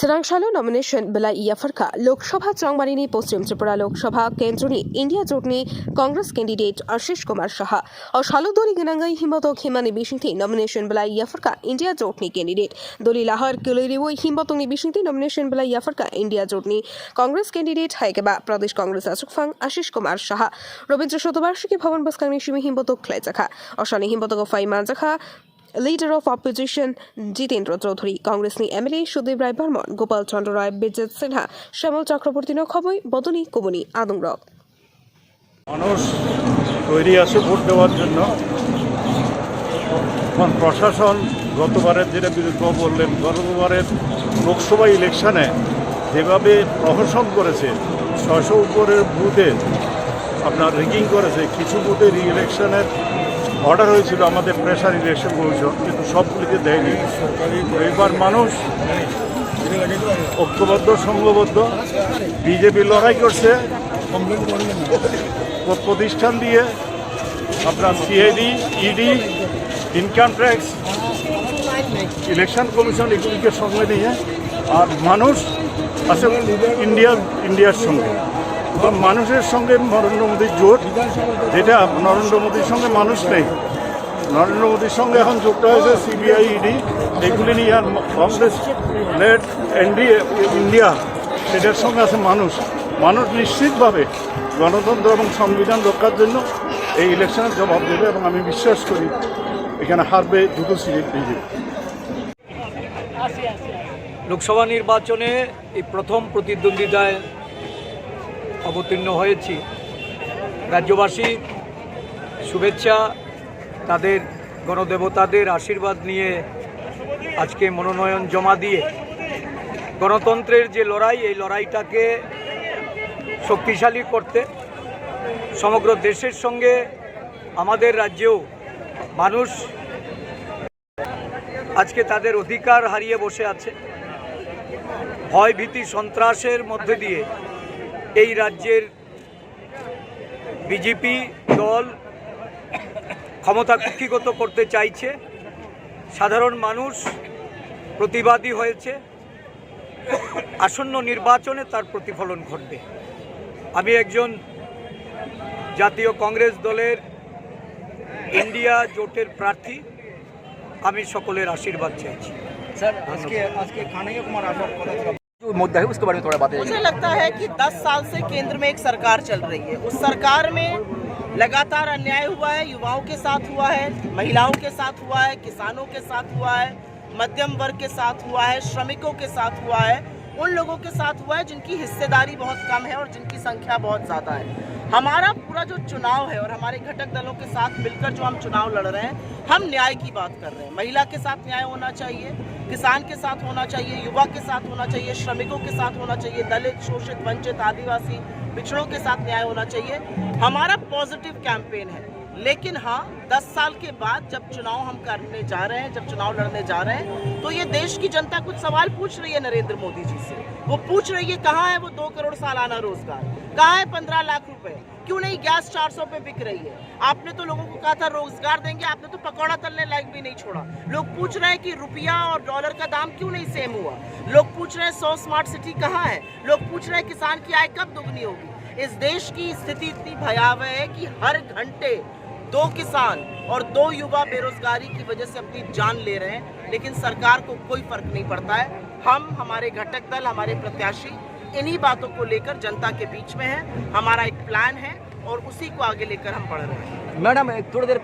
Sarangshala nomination bila Yafarka Lokshobha Changmarini Poschim Tripura Lokshobha Kendroni India Jotni Congress candidate Ashish Kumar Saha और शालुदोरी गनांगाई हिम्मतक Himani बिशिंगथि nomination bila Yafarka India Jotni candidate Doli Lahar Kiliriwo himbotoni बिशिंगथि nomination bila Yafarka India Jotni Congress candidate Haikeba Pradesh Congress Asukfang Ashish Kumar Saha Robintra Shotobarshiki Bhavan Baskani Shimi Himbotok Klezakha Oshani Himbotok Faiman Zakha Leader of Opposition Jitendra Chaudhary, Congress ni MLA Sudev Rai Barman, Gopal Chandra Rai, Bijit Sinha, Shamal Chakraborty Nokhoboi, Bodoni Kubuni, Adungrok. মানুষ তৈরি আছে vote দেওয়ার জন্য। প্রশাসন গতবারের যেটা বিরুদ্ধে বললেন, গতবারের লোকসভা ইলেকশনে যেভাবে প্রহসন করেছে ৬০০ উপরের বুথে আপনার রিগিং করেছে, কিছু বুথে রি-ইলেকশনের অর্ডার হয়েছিল আমাদের প্রেশার ইলেকশন কমিশন, কিন্তু সবগুলিকে দেয়নি। এবার মানুষ ঐক্যবদ্ধ সংঘবদ্ধ বিজেপি লড়াই করছে প্রতিষ্ঠান দিয়ে, আপনার CID, ED, income tax, election commission এগুলিকে সঙ্গে নিয়ে, আর মানুষ আছে ইন্ডিয়ার সঙ্গে। মানুষের সঙ্গে নরেন্দ্র মোদীর জোট, যেটা নরেন্দ্র মোদীর সঙ্গে মানুষ নেই। নরেন্দ্র মোদীর সঙ্গে এখন যুক্ত হয়েছে সিবিআই, ইডি, এগুলি নিয়ে। আর কংগ্রেস লেড এনডিএ ইন্ডিয়া, সেটার সঙ্গে আছে মানুষ। মানুষ নিশ্চিতভাবে গণতন্ত্র এবং সংবিধান রক্ষার জন্য এই ইলেকশনের জবাব দেবে, এবং আমি বিশ্বাস করি এখানে হারবে দুটো সিট বিজেপি। লোকসভা নির্বাচনে এই প্রথম প্রতিদ্বন্দ্বিতায় অবতীর্ণ হয়েছি। রাজ্যবাসী শুভেচ্ছা, তাদের গণদেবতাদের আশীর্বাদ নিয়ে আজকে মনোনয়ন জমা দিয়ে গণতন্ত্রের যে লড়াই, এই লড়াইটাকে শক্তিশালী করতে সমগ্র দেশের সঙ্গে আমাদের রাজ্যেও মানুষ আজকে তাদের অধিকার হারিয়ে বসে আছে। ভয় ভীতি সন্ত্রাসের মধ্যে দিয়ে এই রাজ্যের বিজেপি দল ক্ষমতা কুক্ষিগত করতে চাইছে। সাধারণ মানুষ প্রতিবাদী হয়েছে, আসন্ন নির্বাচনে তার প্রতিফলন ঘটবে। আমি একজন জাতীয় কংগ্রেস দলের ইন্ডিয়া জোটের প্রার্থী, আমি সকলের আশীর্বাদ চাইছি। सर, आज के कान्हैया कुमार जो मुद्दा है उसके बारे में थोड़ा बातें। मुझे लगता है कि 10 साल से केंद्र में एक सरकार चल रही है। उस सरकार में लगातार अन्याय हुआ है, युवाओं के साथ हुआ है, महिलाओं के साथ हुआ है, किसानों के साथ हुआ है, मध्यम वर्ग के साथ हुआ है, श्रमिकों के साथ हुआ है, उन लोगों के साथ हुआ है जिनकी हिस्सेदारी बहुत कम है और जिनकी संख्या बहुत ज़्यादा है। हमारा पूरा जो चुनाव है और हमारे घटक दलों के साथ मिलकर जो हम चुनाव लड़ रहे हैं, हम न्याय की बात कर रहे हैं। महिला के साथ न्याय होना चाहिए, किसान के साथ होना चाहिए, युवा के साथ होना चाहिए, श्रमिकों के साथ होना चाहिए, दलित, शोषित, वंचित, आदिवासी, पिछड़ों के साथ न्याय होना चाहिए। हमारा पॉजिटिव कैंपेन है। लेकिन हाँ, 10 साल के बाद जब चुनाव हम करने जा रहे हैं, जब चुनाव लड़ने जा रहे हैं, तो ये देश की जनता कुछ सवाल पूछ रही है नरेंद्र मोदी जी से। वो पूछ रही है कहाँ है वो 2 करोड़ सालाना रोजगार, कहाँ है 15 लाख रुपए, क्यों नहीं गैस 400 पे बिक रही है। आपने तो लोगों को कहा था रोजगार देंगे, आपने तो पकौड़ा तलने लायक भी नहीं छोड़ा। लोग पूछ रहे हैं कि रुपया और डॉलर का दाम क्यों नहीं सेम हुआ। लोग पूछ रहे हैं 100 स्मार्ट सिटी कहाँ है। लोग पूछ रहे हैं किसान की आय कब दोगुनी होगी। इस देश की स्थिति इतनी भयावह है कि हर घंटे 2 किसान और 2 युवा बेरोजगारी की वजह से अपनी जान ले रहे हैं, लेकिन सरकार को कोई फर्क नहीं पड़ता है। हम, हमारे घटक दल, हमारे प्रत्याशी इन्हीं बातों को लेकर जनता के बीच में हैं। हमारा एक प्लान है और उसी को आगे लेकर हम बढ़ रहे हैं। मैडम, थोड़ी देर